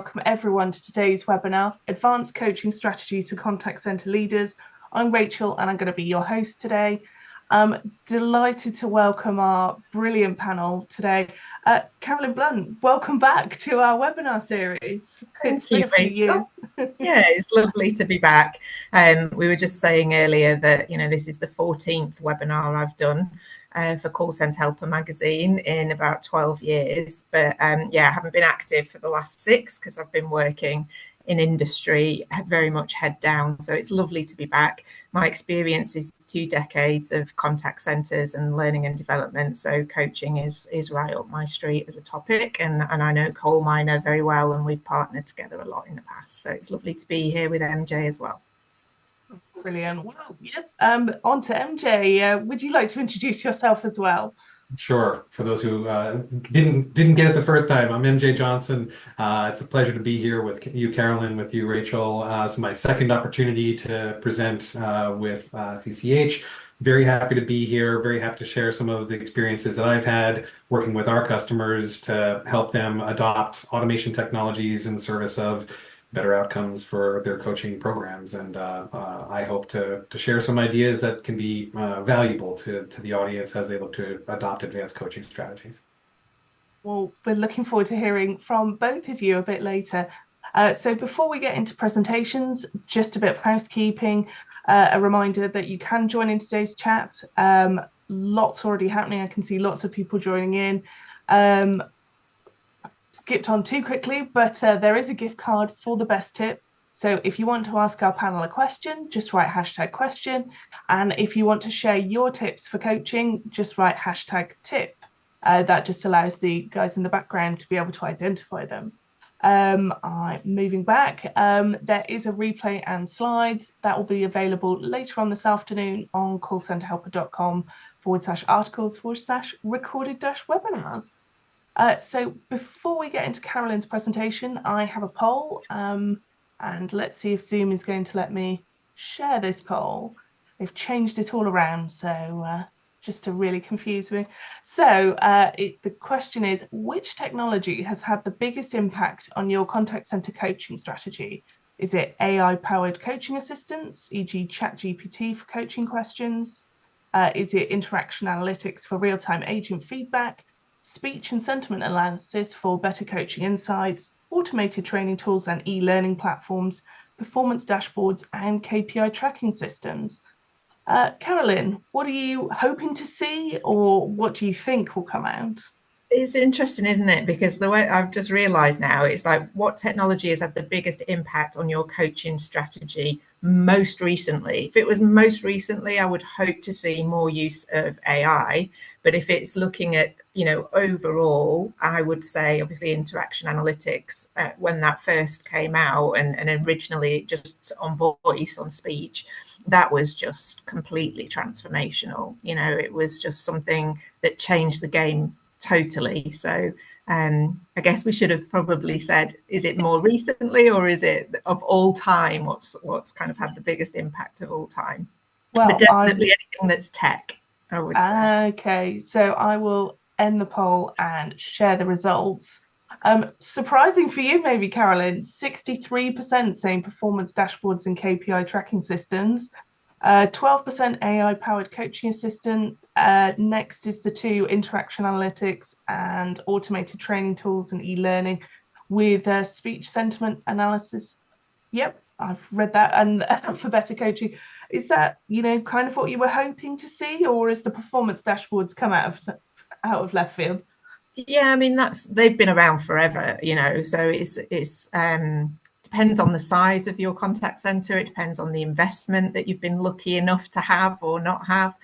welcome everyone to today's webinar, Advanced Coaching Strategies for Contact Centre Leaders. I'm Rachel and I'm going to be your host today. I'm delighted to welcome our brilliant panel today. Carolyn Blunt, welcome back to our webinar series. It's been a few years. Yeah, it's lovely to be back. We were just saying earlier that, this is the 14th webinar I've done for Call Centre Helper magazine in about 12 years. But I haven't been active for the last 6 because I've been working in industry very much head down. So it's lovely to be back. My experience is 2 decades of contact centres and learning and development. So coaching is right up my street as a topic. And I know Coal Miner very well, and we've partnered together a lot in the past. So it's lovely to be here with MJ as well. Brilliant. Wow. Yep. On to MJ. Would you like to introduce yourself as well? Sure. For those who didn't get it the first time, I'm MJ Johnson. It's a pleasure to be here with you, Carolyn, with you, Rachel. It's my second opportunity to present with CCH. Very happy to be here. Very happy to share some of the experiences that I've had working with our customers to help them adopt automation technologies in service of better outcomes for their coaching programs. And I hope to share some ideas that can be valuable to the audience as they look to adopt advanced coaching strategies. Well, we're looking forward to hearing from both of you a bit later. So before we get into presentations, just a bit of housekeeping, a reminder that you can join in today's chat. Lots already happening. I can see lots of people joining in. Skipped on too quickly, but there is a gift card for the best tip. So if you want to ask our panel a question, just write #question. And if you want to share your tips for coaching, just write #tip. That just allows the guys in the background to be able to identify them. I'm moving back. There is a replay and slides that will be available later on this afternoon on callcenterhelper.com/articles/recorded-webinars. So before we get into Carolyn's presentation, I have a poll, and let's see if Zoom is going to let me share this poll. They've changed it all around, so just to really confuse me. So the question is, which technology has had the biggest impact on your contact center coaching strategy? Is it AI-powered coaching assistants, e.g. ChatGPT for coaching questions? Is it interaction analytics for real-time agent feedback? Speech and sentiment analysis for better coaching insights, automated training tools and e-learning platforms, performance dashboards, and KPI tracking systems? Carolyn, what are you hoping to see, or what do you think will come out? It's interesting, isn't it? Because the way I've just realized now, it's like, what technology has had the biggest impact on your coaching strategy most recently? If it was most recently, I would hope to see more use of AI. But if it's looking at, overall, I would say obviously interaction analytics, when that first came out and originally just on voice, on speech, that was just completely transformational. It was just something that changed the game totally. So I guess we should have probably said, is it more recently or is it of all time? What's kind of had the biggest impact of all time? Well, but definitely anything that's tech, I would say. Okay, so I will end the poll and share the results. Surprising for you, maybe, Carolyn, 63% saying performance dashboards and KPI tracking systems. 12% AI-powered coaching assistant. Next is the 2 interaction analytics and automated training tools and e-learning with speech sentiment analysis. Yep, I've read that. And for better coaching. Is that, kind of what you were hoping to see, or is the performance dashboards come out of left field? Yeah, I mean, they've been around forever, so it's depends on the size of your contact center. It depends on the investment that you've been lucky enough to have or not have.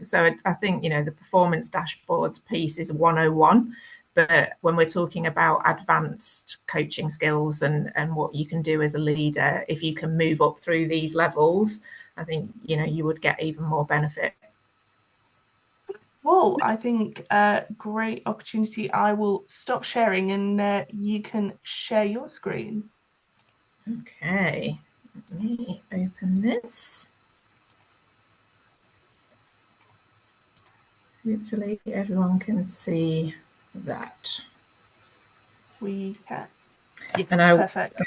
So I think, the performance dashboards piece is 101. But when we're talking about advanced coaching skills and what you can do as a leader, if you can move up through these levels, I think, you would get even more benefit. Well, I think great opportunity. I will stop sharing and you can share your screen. Okay, let me open this. Hopefully everyone can see that. We can. Yes, And perfect.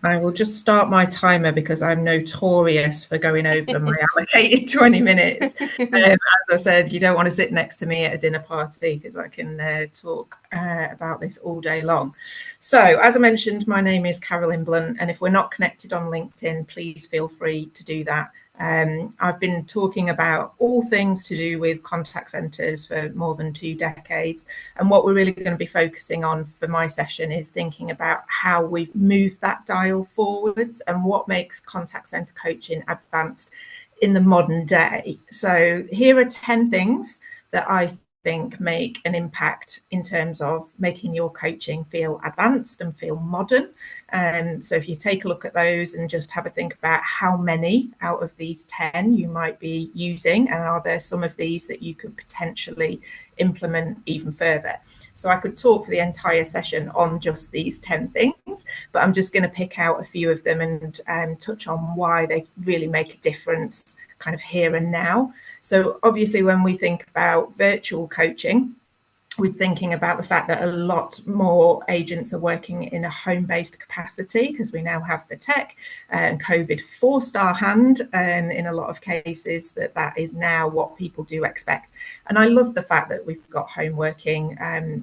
I will just start my timer because I'm notorious for going over my allocated 20 minutes. As I said, you don't want to sit next to me at a dinner party because I can talk about this all day long. So, as I mentioned, my name is Carolyn Blunt, and if we're not connected on LinkedIn, please feel free to do that. I've been talking about all things to do with contact centres for more than 2 decades. And what we're really going to be focusing on for my session is thinking about how we've moved that dial forwards and what makes contact centre coaching advanced in the modern day. So here are 10 things that I think make an impact in terms of making your coaching feel advanced and feel modern. So if you take a look at those and just have a think about how many out of these 10 you might be using, and are there some of these that you could potentially implement even further. So I could talk for the entire session on just these 10 things, but I'm just going to pick out a few of them and touch on why they really make a difference kind of here and now. So obviously when we think about virtual coaching, we're thinking about the fact that a lot more agents are working in a home-based capacity because we now have the tech, and COVID forced our hand in a lot of cases that is now what people do expect. And I love the fact that we've got home working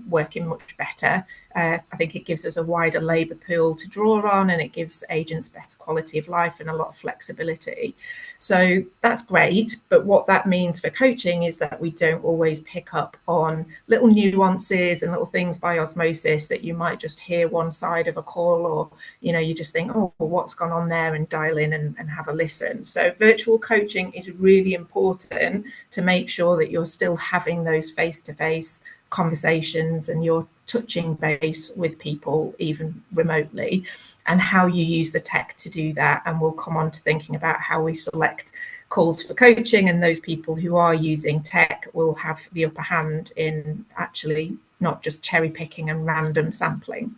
working much better. I think it gives us a wider labour pool to draw on, and it gives agents better quality of life and a lot of flexibility. So that's great, but what that means for coaching is that we don't always pick up on little nuances and little things by osmosis that you might just hear one side of a call, or you just think, oh, well, what's gone on there, and dial in and have a listen. So virtual coaching is really important to make sure that you're still having those face-to-face conversations and you're touching base with people even remotely, and how you use the tech to do that. And we'll come on to thinking about how we select calls for coaching, and those people who are using tech will have the upper hand in actually not just cherry picking and random sampling.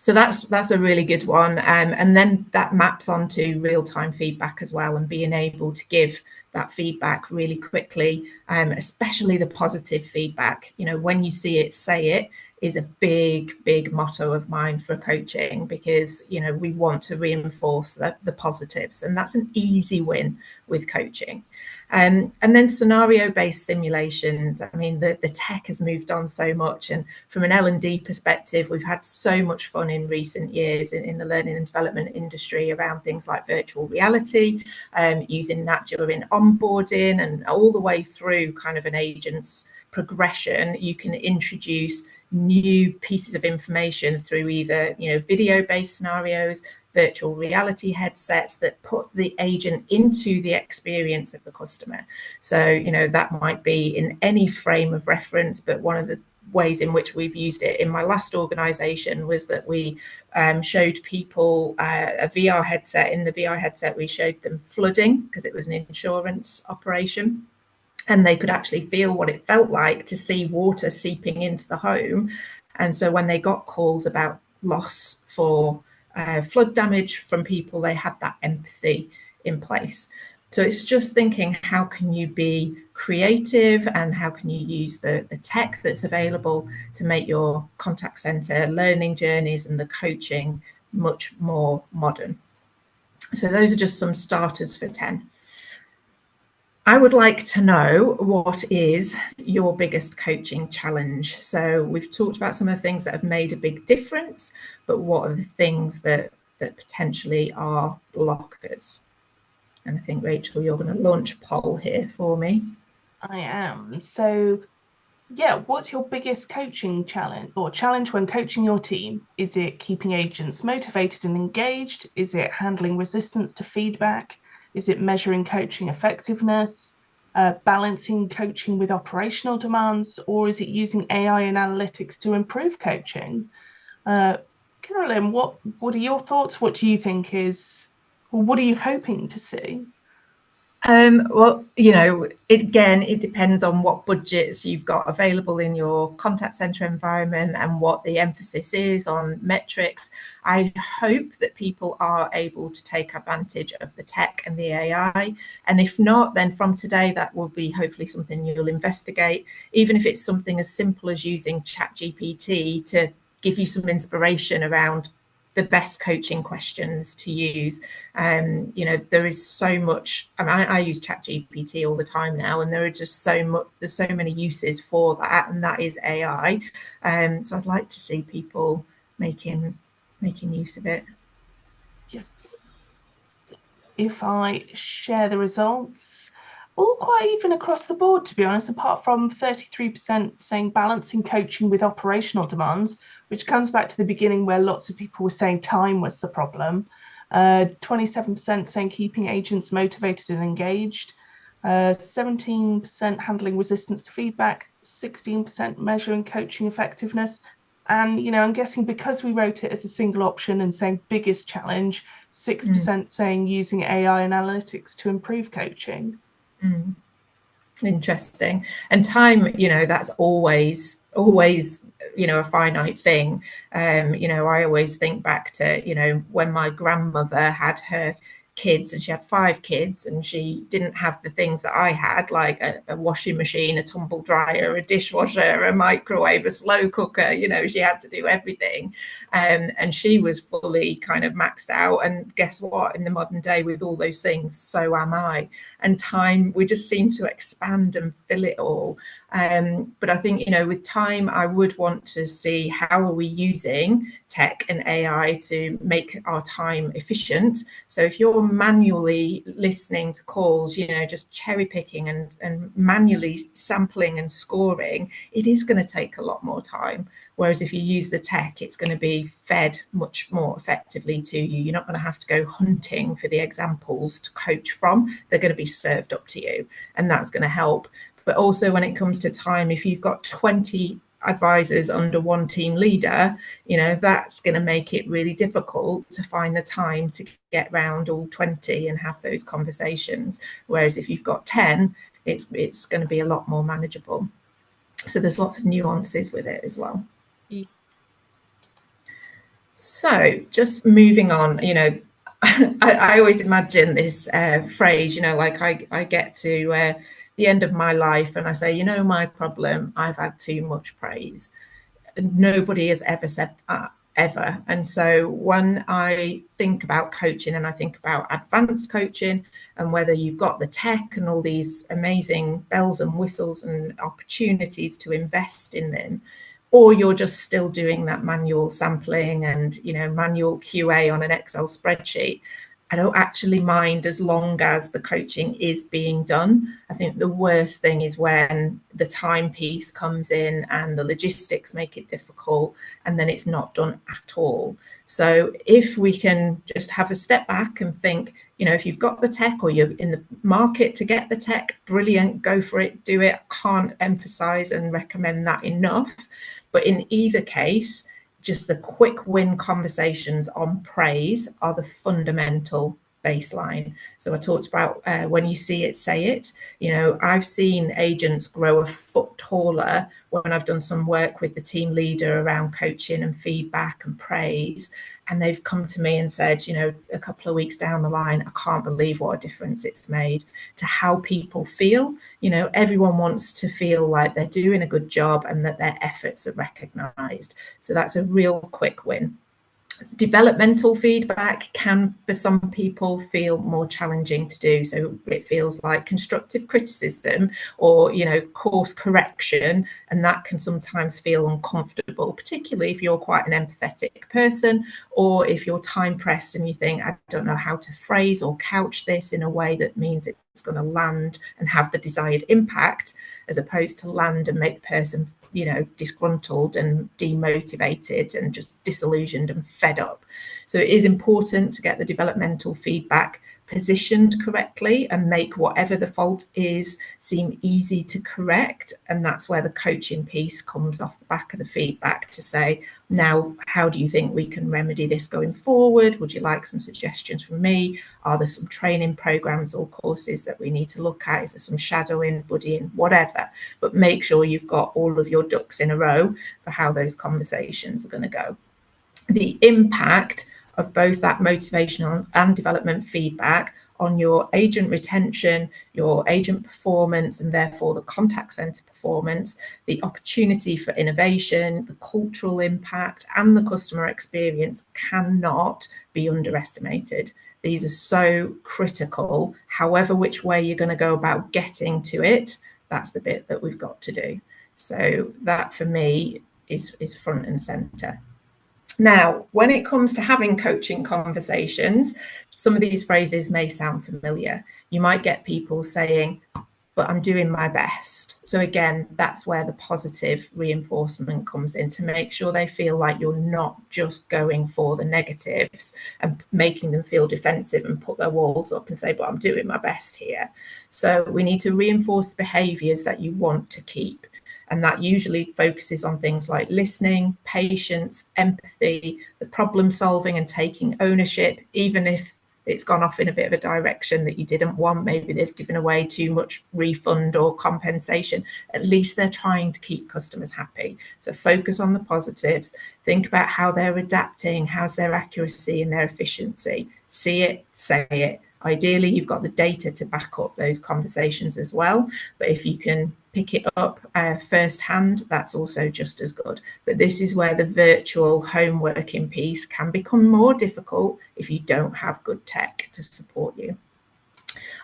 So that's a really good one. And then that maps onto real-time feedback as well, and being able to give that feedback really quickly, especially the positive feedback. When you see it, say it, is a big motto of mine for coaching, because we want to reinforce the positives, and that's an easy win with coaching. And then scenario-based simulations. I mean, the tech has moved on so much, and from an L&D perspective, we've had so much fun in recent years in the learning and development industry around things like virtual reality, using that during onboarding, and all the way through kind of an agent's progression. You can introduce new pieces of information through either video-based scenarios, virtual reality headsets that put the agent into the experience of the customer. So that might be in any frame of reference, but one of the ways in which we've used it in my last organization was that we showed people a VR headset. In the VR headset, we showed them flooding because it was an insurance operation, and they could actually feel what it felt like to see water seeping into the home. And so when they got calls about loss for flood damage from people, they had that empathy in place. So it's just thinking, how can you be creative, and how can you use the tech that's available to make your contact center learning journeys and the coaching much more modern. So those are just some starters for 10. I would like to know, what is your biggest coaching challenge? So we've talked about some of the things that have made a big difference, but what are the things that potentially are blockers? And I think, Rachel, you're going to launch a poll here for me. I am. So yeah, what's your biggest coaching challenge, or challenge when coaching your team? Is it keeping agents motivated and engaged? Is it handling resistance to feedback? Is it measuring coaching effectiveness, balancing coaching with operational demands, or is it using AI and analytics to improve coaching? Carolyn, what are your thoughts? What do you think is, or what are you hoping to see? Well, it depends on what budgets you've got available in your contact center environment and what the emphasis is on metrics. I hope that people are able to take advantage of the tech and the AI. And if not, then from today, that will be hopefully something you'll investigate, even if it's something as simple as using ChatGPT to give you some inspiration around the best coaching questions to use. You know, there is so much. I mean, I use ChatGPT all the time now, and there are just there's so many uses for that, and that is AI. So I'd like to see people making use of it. Yes. If I share the results, all quite even across the board, to be honest, apart from 33% saying balancing coaching with operational demands, which comes back to the beginning where lots of people were saying time was the problem. 27% saying keeping agents motivated and engaged. 17% handling resistance to feedback, 16% measuring coaching effectiveness. And, you know, I'm guessing because we wrote it as a single option and saying biggest challenge, 6% saying using AI and analytics to improve coaching. Interesting. And time, you know, that's always, you know, a finite thing. You know, I always think back to, you know, when my grandmother had her kids, and she had 5 kids, and she didn't have the things that I had, like a washing machine, a tumble dryer, a dishwasher, a microwave, a slow cooker. You know, she had to do everything, and she was fully kind of maxed out. And guess what, in the modern day with all those things, so am I. And time, we just seem to expand and fill it all. But I think, you know, with time, I would want to see how are we using tech and AI to make our time efficient. So if you're manually listening to calls, you know, just cherry picking and manually sampling and scoring, it is going to take a lot more time. Whereas if you use the tech, it's going to be fed much more effectively to you. You're not going to have to go hunting for the examples to coach from. They're going to be served up to you, and that's going to help. But also when it comes to time, if you've got 20 advisors under one team leader, you know, that's going to make it really difficult to find the time to get round all 20 and have those conversations. Whereas if you've got 10, it's going to be a lot more manageable. So there's lots of nuances with it as well. So just moving on, you know, I always imagine this phrase, you know, like I get to the end of my life and I say, you know, my problem, I've had too much praise. Nobody has ever said that, ever. And so when I think about coaching and I think about advanced coaching and whether you've got the tech and all these amazing bells and whistles and opportunities to invest in them, or you're just still doing that manual sampling and, you know, manual QA on an Excel spreadsheet, I don't actually mind as long as the coaching is being done. I think the worst thing is when the time piece comes in and the logistics make it difficult and then it's not done at all. So if we can just have a step back and think, you know, if you've got the tech or you're in the market to get the tech, brilliant, go for it, do it. I can't emphasize and recommend that enough. But in either case, just the quick win conversations on praise are the fundamental baseline. So I talked about when you see it, say it. You know, I've seen agents grow a foot taller when I've done some work with the team leader around coaching and feedback and praise. And they've come to me and said, you know, a couple of weeks down the line, I can't believe what a difference it's made to how people feel. You know, everyone wants to feel like they're doing a good job and that their efforts are recognized. So that's a real quick win. Developmental feedback can, for some people, feel more challenging to do. So it feels like constructive criticism or, you know, course correction, and that can sometimes feel uncomfortable, particularly if you're quite an empathetic person or if you're time pressed and you think, I don't know how to phrase or couch this in a way that means it's going to land and have the desired impact, as opposed to land and make the person, you know, disgruntled and demotivated and just disillusioned and fed up. So it is important to get the developmental feedback positioned correctly and make whatever the fault is seem easy to correct. And that's where the coaching piece comes off the back of the feedback to say, now, how do you think we can remedy this going forward? Would you like some suggestions from me? Are there some training programs or courses that we need to look at? Is there some shadowing, buddying, whatever? But make sure you've got all of your ducks in a row for how those conversations are going to go. The impact of both that motivational and development feedback on your agent retention, your agent performance, and therefore the contact center performance, the opportunity for innovation, the cultural impact, and the customer experience cannot be underestimated. These are so critical. However, which way you're going to go about getting to it, that's the bit that we've got to do. So that for me is front and center. Now, when it comes to having coaching conversations, some of these phrases may sound familiar. You might get people saying, but I'm doing my best. So again, that's where the positive reinforcement comes in, to make sure they feel like you're not just going for the negatives and making them feel defensive and put their walls up and say, but I'm doing my best here. So we need to reinforce the behaviors that you want to keep. And that usually focuses on things like listening, patience, empathy, the problem solving and taking ownership, even if it's gone off in a bit of a direction that you didn't want. Maybe they've given away too much refund or compensation. At least they're trying to keep customers happy. So focus on the positives. Think about how they're adapting, how's their accuracy and their efficiency. See it, say it. Ideally, you've got the data to back up those conversations as well. But if you can pick it up firsthand, that's also just as good. But this is where the virtual home working piece can become more difficult if you don't have good tech to support you.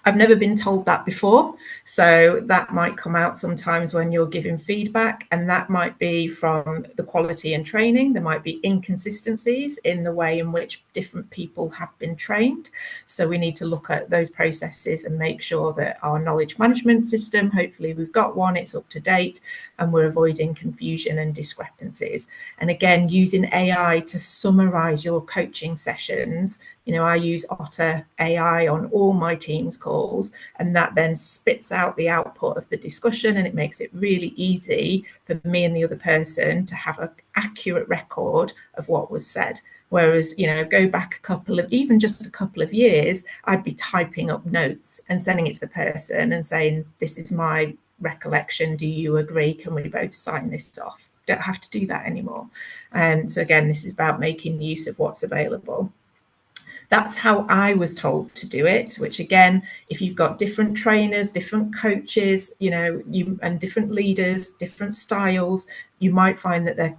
I've never been told that before, so that might come out sometimes when you're giving feedback, and that might be from the quality and training. There might be inconsistencies in the way in which different people have been trained. So we need to look at those processes and make sure that our knowledge management system, hopefully we've got one, it's up to date, and we're avoiding confusion and discrepancies. And again, using AI to summarize your coaching sessions. You know, I use Otter AI on all my Teams calls, and that then spits out the output of the discussion, and it makes it really easy for me and the other person to have an accurate record of what was said. Whereas, you know, go back even just a couple of years, I'd be typing up notes and sending it to the person and saying, this is my recollection. Do you agree? Can we both sign this off? Don't have to do that anymore. So again, this is about making use of what's available. That's how I was told to do it, which again, if you've got different trainers, different coaches, you know, and different leaders, different styles, you might find that that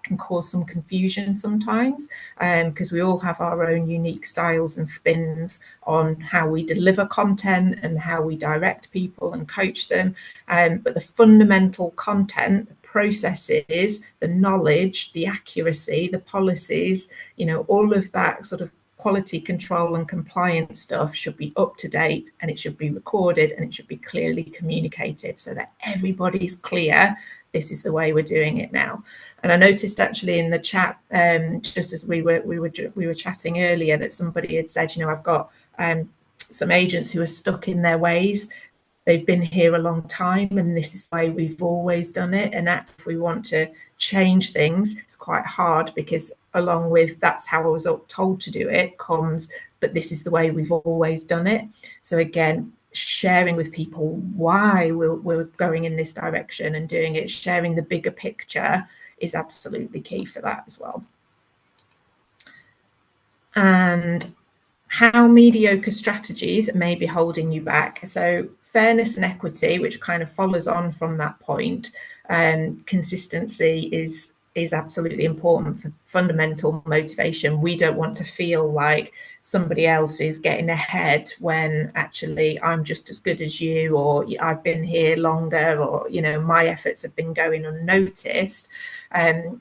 can cause some confusion sometimes, because we all have our own unique styles and spins on how we deliver content and how we direct people and coach them. But the fundamental content, the processes, the knowledge, the accuracy, the policies, you know, all of that sort of quality control and compliance stuff should be up to date, and it should be recorded, and it should be clearly communicated so that everybody's clear this is the way we're doing it now. And I noticed actually in the chat, just as we were chatting earlier, that somebody had said, you know, I've got some agents who are stuck in their ways. They've been here a long time, and this is the way we've always done it. And if we want to change things, it's quite hard, because along with that's how I was told to do it comes, but this is the way we've always done it. So again, sharing with people why we're going in this direction and doing it, sharing the bigger picture is absolutely key for that as well. And how mediocre strategies may be holding you back. So fairness and equity, which kind of follows on from that point, consistency is absolutely important for fundamental motivation. We don't want to feel like somebody else is getting ahead when actually I'm just as good as you, or I've been here longer, or, you know, my efforts have been going unnoticed.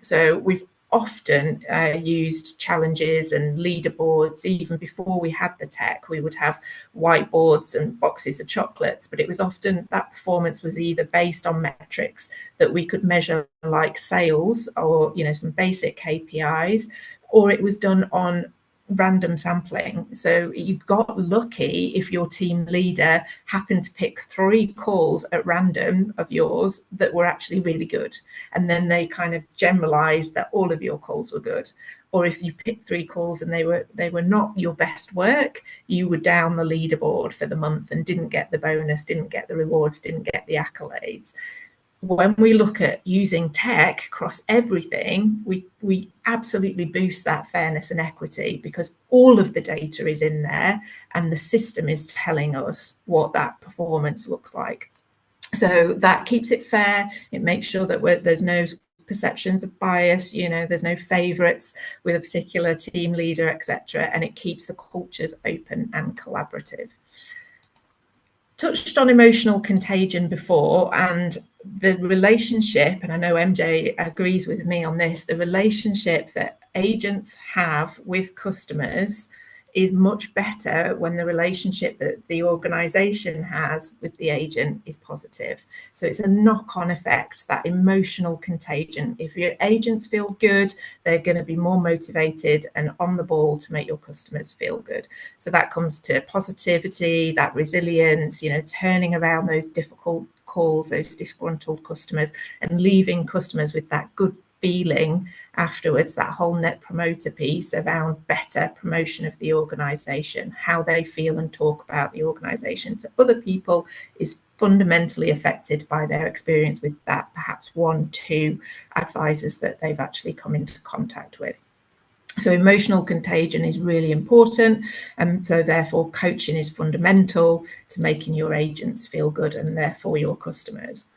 So we've often used challenges and leaderboards. Even before we had the tech, we would have whiteboards and boxes of chocolates, but it was often that performance was either based on metrics that we could measure, like sales, or, you know, some basic KPIs, or it was done on random sampling. So you got lucky if your team leader happened to pick 3 calls at random of yours that were actually really good, and then they kind of generalized that all of your calls were good. Or if you picked 3 calls and they were not your best work, you were down the leaderboard for the month and didn't get the bonus, didn't get the rewards, didn't get the accolades. when we look at using tech across everything, we absolutely boost that fairness and equity, because all of the data is in there and the system is telling us what that performance looks like. So that keeps it fair. It makes sure that there's no perceptions of bias, there's no favorites with a particular team leader, etc. And it keeps the cultures open and collaborative. Touched on emotional contagion before, and the relationship, and I know MJ agrees with me on this, the relationship that agents have with customers is much better when the relationship that the organization has with the agent is positive. So it's a knock-on effect, that emotional contagion. If your agents feel good, they're going to be more motivated and on the ball to make your customers feel good. So that comes to positivity, that resilience, turning around those difficult calls, those disgruntled customers, and leaving customers with that good feeling afterwards, that whole net promoter piece around better promotion of the organization. How they feel and talk about the organization to other people is fundamentally affected by their experience with that perhaps 1-2 advisors that they've actually come into contact with. So emotional contagion is really important, and so therefore coaching is fundamental to making your agents feel good and therefore your customers.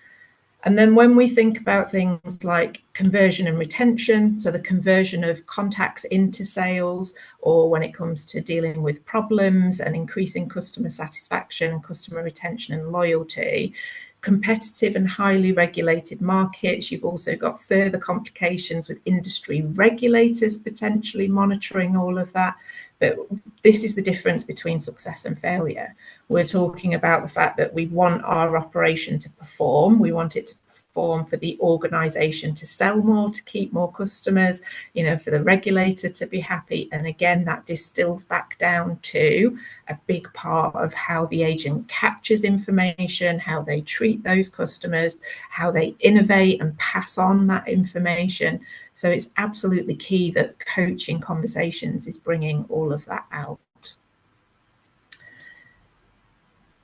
And then when we think about things like conversion and retention, so the conversion of contacts into sales, or when it comes to dealing with problems and increasing customer satisfaction and customer retention and loyalty, competitive and highly regulated markets, you've also got further complications with industry regulators potentially monitoring all of that. But this is the difference between success and failure. We're talking about the fact that we want our operation to perform. We want it to perform for the organization to sell more, to keep more customers, for the regulator to be happy. And again, that distills back down to a big part of how the agent captures information, how they treat those customers, how they innovate and pass on that information. So it's absolutely key that coaching conversations is bringing all of that out.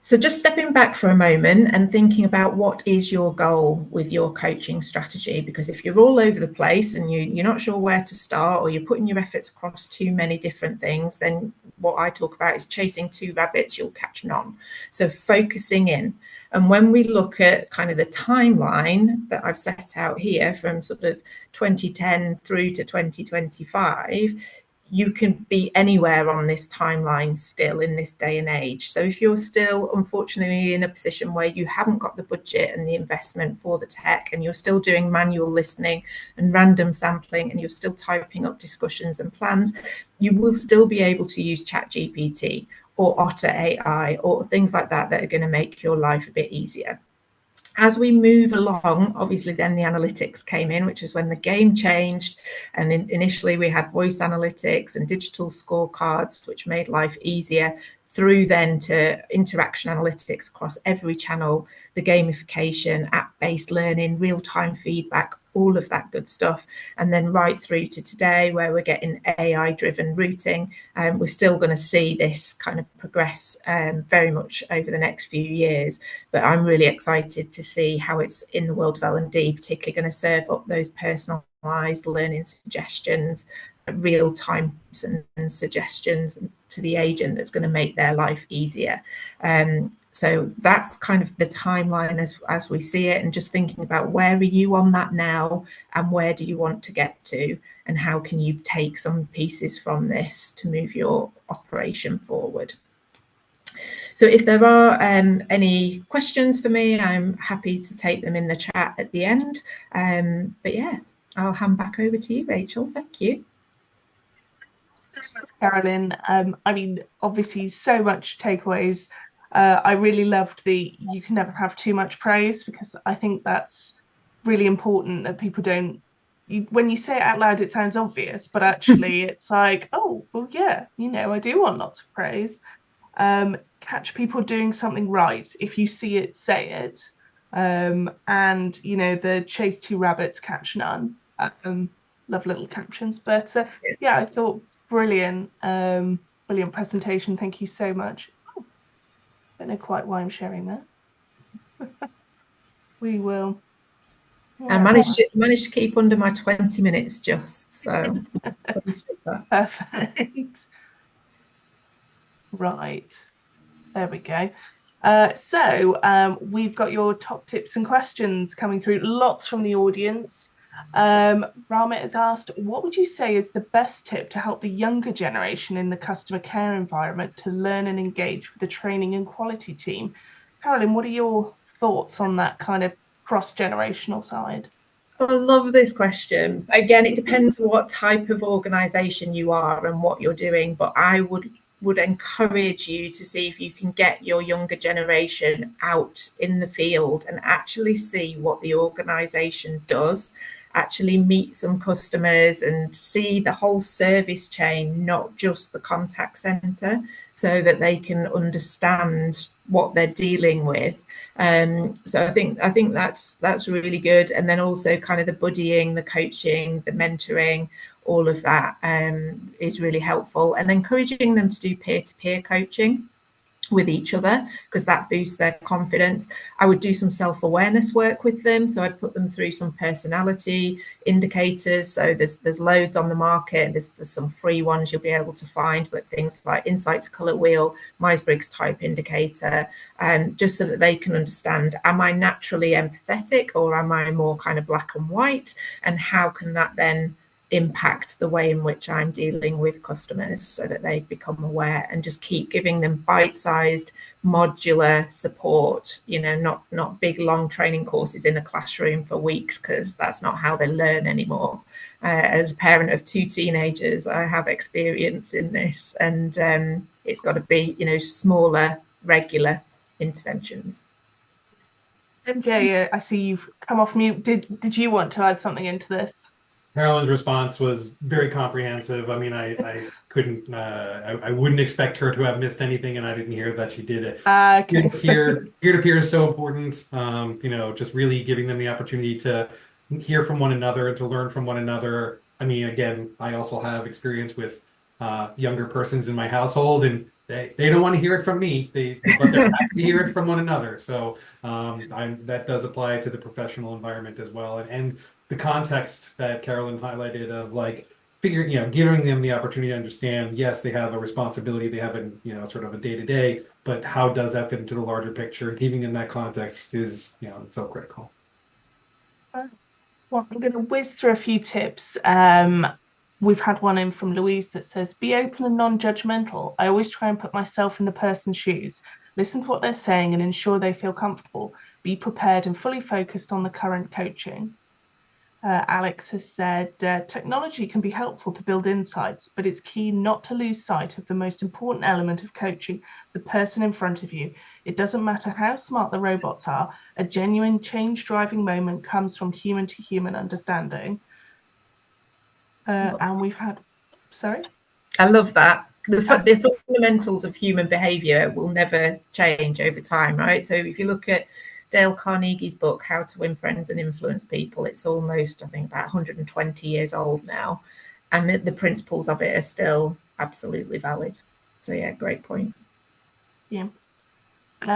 So just stepping back for a moment and thinking about what is your goal with your coaching strategy, because if you're all over the place and you're not sure where to start, or you're putting your efforts across too many different things, then what I talk about is chasing 2 rabbits, you'll catch none. So focusing in. And when we look at kind of the timeline that I've set out here from sort of 2010 through to 2025, you can be anywhere on this timeline still in this day and age. So if you're still, unfortunately, in a position where you haven't got the budget and the investment for the tech, and you're still doing manual listening and random sampling, and you're still typing up discussions and plans, you will still be able to use ChatGPT or Otter AI or things like that that are going to make your life a bit easier. As we move along, obviously then the analytics came in, which is when the game changed. And initially we had voice analytics and digital scorecards, which made life easier, through then to interaction analytics across every channel, the gamification, app-based learning, real-time feedback, all of that good stuff. And then right through to today, where we're getting AI-driven routing. We're still going to see this kind of progress very much over the next few years. But I'm really excited to see how it's in the world of L&D, particularly going to serve up those personalised learning suggestions, real-time and suggestions to the agent that's going to make their life easier. So that's kind of the timeline as we see it, and just thinking about where are you on that now, and where do you want to get to, and how can you take some pieces from this to move your operation forward. So if there are any questions for me, I'm happy to take them in the chat at the end. But yeah, I'll hand back over to you, Rachel. Thank you. Carolyn, I mean, obviously so much takeaways. I really loved you can never have too much praise, because I think that's really important, that people don't, when you say it out loud, it sounds obvious, but actually it's like, oh, well, yeah, I do want lots of praise. Catch people doing something right. If you see it, say it. And, the chase 2 rabbits, catch none. Love little captions. But yeah, I thought brilliant, brilliant presentation. Thank you so much. Don't know quite why I'm sharing that. We will And I managed to keep under my 20 minutes just, so perfect. Right, there we go. We've got your top tips and questions coming through, lots from the audience. Ramit has asked, what would you say is the best tip to help the younger generation in the customer care environment to learn and engage with the training and quality team? Carolyn, what are your thoughts on that kind of cross-generational side? I love this question. Again, it depends what type of organisation you are and what you're doing, but I would encourage you to see if you can get your younger generation out in the field and actually see what the organisation does, actually meet some customers and see the whole service chain, not just the contact centre, so that they can understand what they're dealing with. So I think that's really good. And then also kind of the buddying, the coaching, the mentoring, all of that is really helpful, and encouraging them to do peer-to-peer coaching with each other, because that boosts their confidence. I would do some self-awareness work with them, so I'd put them through some personality indicators. So there's loads on the market. There's some free ones you'll be able to find, but things like Insights Colour Wheel, Myers-Briggs Type Indicator, just so that they can understand, am I naturally empathetic or am I more kind of black and white, and how can that then impact the way in which I'm dealing with customers, so that they become aware, and just keep giving them bite-sized modular support, not big long training courses in a classroom for weeks, because that's not how they learn anymore. As a parent of 2 teenagers, I have experience in this, and it's got to be smaller, regular interventions. MJ, I see you've come off mute. Did you want to add something into this? Carolyn's response was very comprehensive. I mean, I couldn't, I wouldn't expect her to have missed anything, and I didn't hear that she did it. Okay. Peer-to-peer is so important. Just really giving them the opportunity to hear from one another and to learn from one another. I mean, again, I also have experience with younger persons in my household, and they don't want to hear it from me. But they're happy to hear it from one another. So that does apply to the professional environment as well. And the context that Carolyn highlighted of giving them the opportunity to understand, yes, they have a responsibility, they have sort of a day-to-day, but how does that fit into the larger picture? Giving them that context is, so critical. Well, I'm going to whiz through a few tips. We've had one in from Louise that says, be open and non-judgmental. I always try and put myself in the person's shoes, listen to what they're saying and ensure they feel comfortable. Be prepared and fully focused on the current coaching. Alex has said, technology can be helpful to build insights, but it's key not to lose sight of the most important element of coaching, the person in front of you. It doesn't matter how smart the robots are, a genuine change-driving moment comes from human-to-human understanding. And we've had, sorry? I love that. The fundamentals of human behaviour will never change over time, right? So if you look at Dale Carnegie's book, How to Win Friends and Influence People, it's almost, I think, about 120 years old now. And the principles of it are still absolutely valid. So, yeah, great point. Yeah.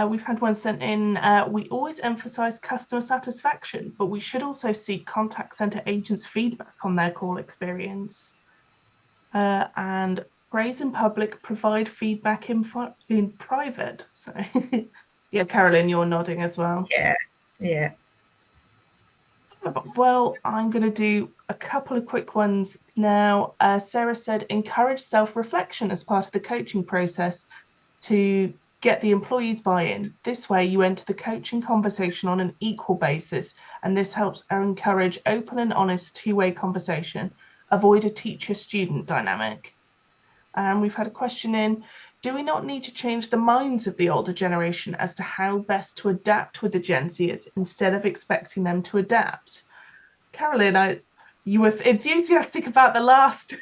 We've had one sent in. We always emphasize customer satisfaction, but we should also seek contact center agents' feedback on their call experience. And praise in public, provide feedback in private. So, yeah, Carolyn, you're nodding as well. Yeah. Well, I'm going to do a couple of quick ones now. Sarah said, encourage self-reflection as part of the coaching process to get the employees buy-in. This way you enter the coaching conversation on an equal basis, and this helps encourage open and honest two-way conversation. Avoid a teacher-student dynamic. And we've had a question in, do we not need to change the minds of the older generation as to how best to adapt with the Gen Zers instead of expecting them to adapt? Carolyn, you were enthusiastic about the last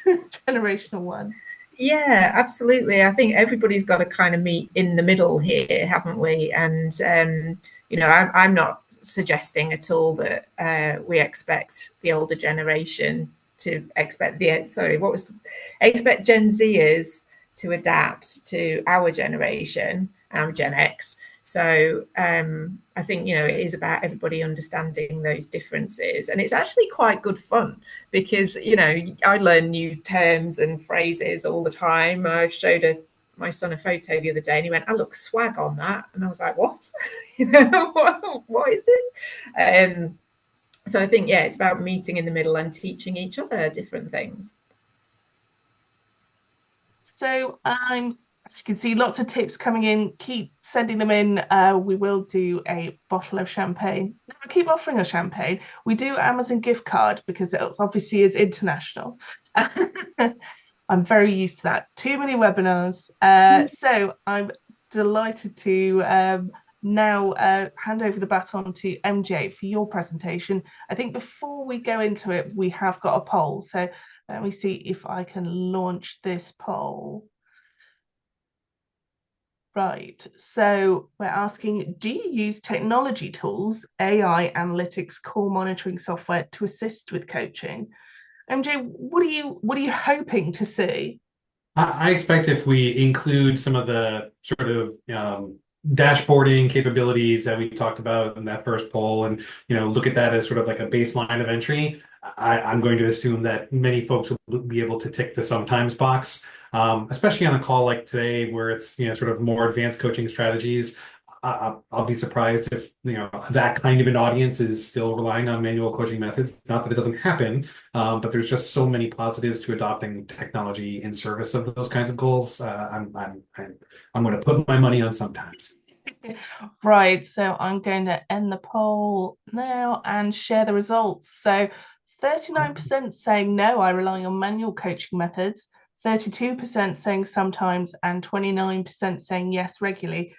generational one. Yeah, absolutely. I think everybody's got to kind of meet in the middle here, haven't we? And, I'm not suggesting at all that we expect the older generation to expect expect Gen Zers to adapt to our generation, Gen X, So I think, it is about everybody understanding those differences. And it's actually quite good fun because, I learn new terms and phrases all the time. I showed my son a photo the other day and he went, "I look swag on that." And I was like, "What?" What is this? So I think, it's about meeting in the middle and teaching each other different things. So as you can see, lots of tips coming in. Keep sending them in. We will do a bottle of champagne. No, keep offering a champagne. We do Amazon gift card because it obviously is international. I'm very used to that. Too many webinars. So I'm delighted to now hand over the baton to MJ for your presentation. I think before we go into it, we have got a poll. So let me see if I can launch this poll. Right, so we're asking, do you use technology tools, AI analytics, call monitoring software to assist with coaching? MJ, what are you hoping to see? I expect if we include some of the sort of dashboarding capabilities that we talked about in that first poll, and look at that as sort of like a baseline of entry, I'm going to assume that many folks will be able to tick the sometimes box, especially on a call like today where it's sort of more advanced coaching strategies. I'll be surprised if that kind of an audience is still relying on manual coaching methods. Not that it doesn't happen, but there's just so many positives to adopting technology in service of those kinds of goals. I'm going to put my money on sometimes. Right, so I'm going to end the poll now and share the results. So 39% saying no, I rely on manual coaching methods, 32% saying sometimes, and 29% saying yes regularly.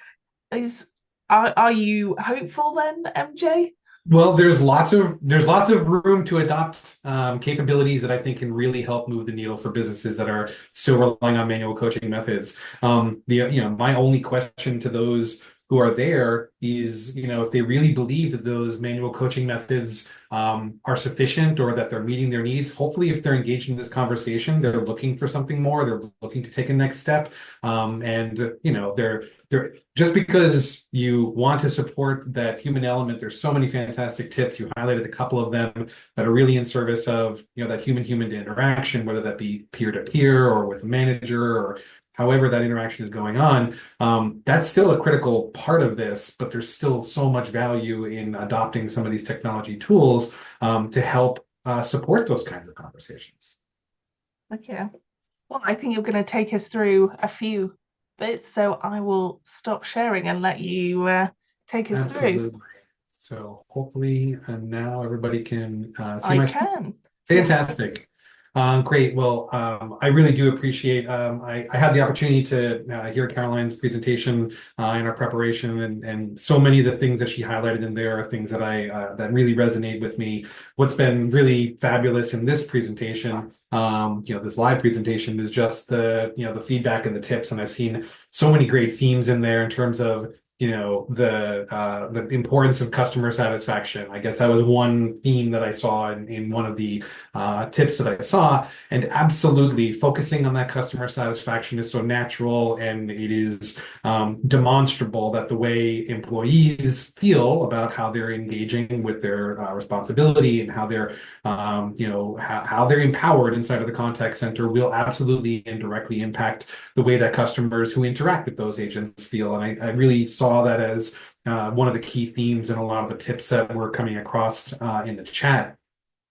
Are you hopeful then, MJ? Well, there's lots of room to adopt capabilities that I think can really help move the needle for businesses that are still relying on manual coaching methods. My only question to those who are there is, if they really believe that those manual coaching methods are sufficient or that they're meeting their needs. Hopefully, if they're engaged in this conversation, they're looking for something more. They're looking to take a next step, and they're just because you want to support that human element. There's so many fantastic tips. You highlighted a couple of them that are really in service of that human-human interaction, whether that be peer-to-peer or with a manager or however that interaction is going on. That's still a critical part of this, but there's still so much value in adopting some of these technology tools to help support those kinds of conversations. Okay. Well, I think you're going to take us through a few bits, so I will stop sharing and let you take us Absolutely. through. So hopefully now everybody can see I my can. Fantastic. Great. Well, I really do appreciate I had the opportunity to hear Caroline's presentation in our preparation, and so many of the things that she highlighted in there are things that that really resonate with me. What's been really fabulous in this presentation, this live presentation, is just the feedback and the tips, and I've seen so many great themes in there in terms of the importance of customer satisfaction. I guess that was one theme that I saw in one of the tips that I saw, and absolutely focusing on that customer satisfaction is so natural, and it is demonstrable that the way employees feel about how they're engaging with their responsibility and how they're how they're empowered inside of the contact center will absolutely indirectly impact the way that customers who interact with those agents feel. And I really saw that as one of the key themes in a lot of the tips that were coming across in the chat.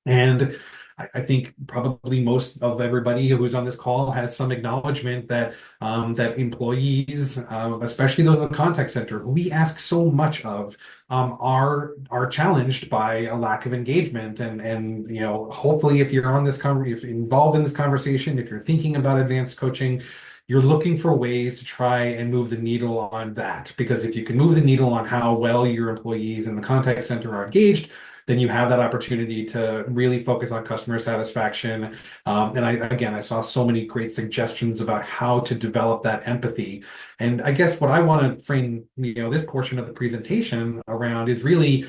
And I think probably most of everybody who's on this call has some acknowledgement that that employees, especially those in the contact center, who we ask so much of, are challenged by a lack of engagement. And hopefully, if you're on this if you're involved in this conversation, if you're thinking about advanced coaching, you're looking for ways to try and move the needle on that. Because if you can move the needle on how well your employees in the contact center are engaged, then you have that opportunity to really focus on customer satisfaction. And I saw so many great suggestions about how to develop that empathy. And I guess what I want to frame, this portion of the presentation around is really,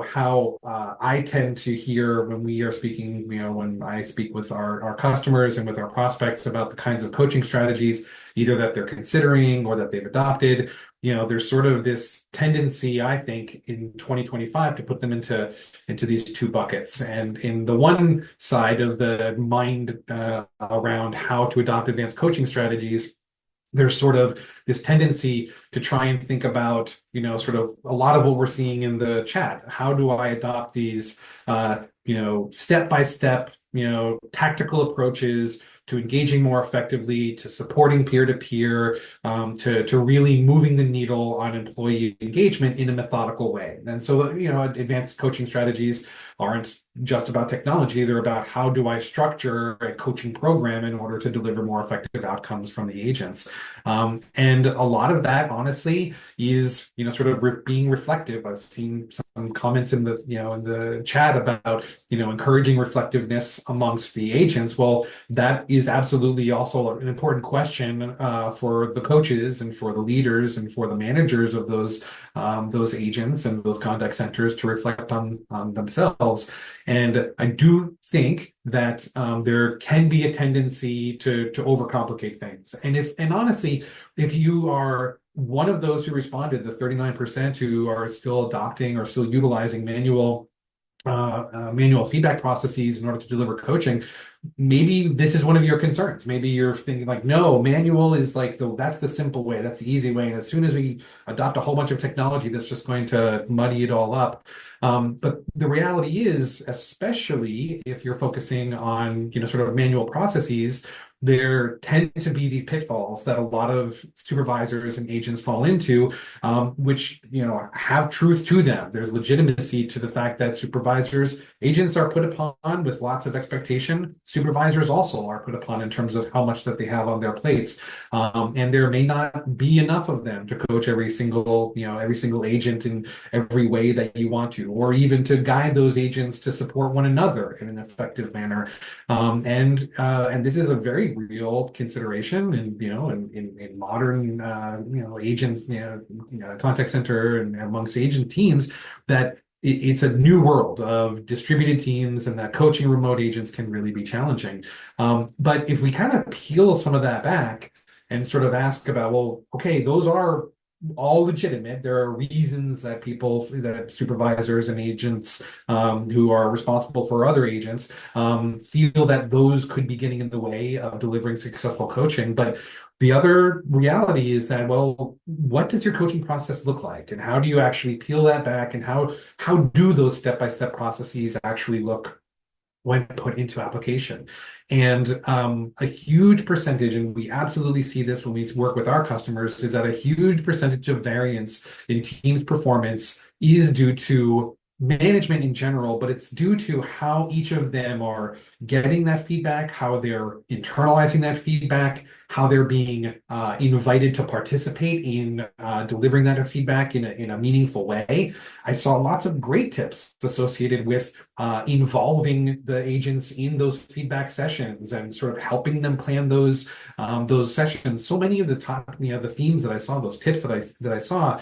how I tend to hear when we are speaking, when I speak with our customers and with our prospects about the kinds of coaching strategies, either that they're considering or that they've adopted. There's sort of this tendency, I think, in 2025 to put them into these two buckets. And in the one side of the mind around how to adopt advanced coaching strategies, there's sort of this tendency to try and think about, sort of a lot of what we're seeing in the chat. How do I adopt these, step-by-step, tactical approaches to engaging more effectively, to supporting peer-to-peer, to really moving the needle on employee engagement in a methodical way. And so, advanced coaching strategies aren't just about technology. They're about how do I structure a coaching program in order to deliver more effective outcomes from the agents. And a lot of that, honestly, is, sort of being reflective. I've seen some comments in the chat about, encouraging reflectiveness amongst the agents. Well, that is absolutely also an important question for the coaches and for the leaders and for the managers of those agents and those contact centers to reflect on themselves. And I do think that there can be a tendency to overcomplicate things. And honestly, if you are one of those who responded, the 39% who are still adopting or still utilizing manual feedback processes in order to deliver coaching, maybe this is one of your concerns. Maybe you're thinking like, no, manual is like that's the simple way, that's the easy way. And as soon as we adopt a whole bunch of technology, that's just going to muddy it all up. But the reality is, especially if you're focusing on, sort of manual processes, there tend to be these pitfalls that a lot of supervisors and agents fall into, which, have truth to them. There's legitimacy to the fact that agents are put upon with lots of expectation. Supervisors also are put upon in terms of how much that they have on their plates. And there may not be enough of them to coach every single agent in every way that you want to, or even to guide those agents to support one another in an effective manner. And this is a very real consideration in modern agents, contact center and amongst agent teams, that it's a new world of distributed teams, and that coaching remote agents can really be challenging. But if we kind of peel some of that back and sort of ask about, well, okay, those are all legitimate. There are reasons that supervisors and agents who are responsible for other agents feel that those could be getting in the way of delivering successful coaching. But the other reality is that, well, what does your coaching process look like? And how do you actually peel that back? And how do those step-by-step processes actually look when put into application? And a huge percentage, and we absolutely see this when we work with our customers, is that a huge percentage of variance in teams' performance is due to management in general, but it's due to how each of them are getting that feedback, how they're internalizing that feedback, how they're being invited to participate in delivering that feedback in a meaningful way. I saw lots of great tips associated with involving the agents in those feedback sessions and sort of helping them plan those sessions. So many of the top, the themes that I saw, those tips that I saw,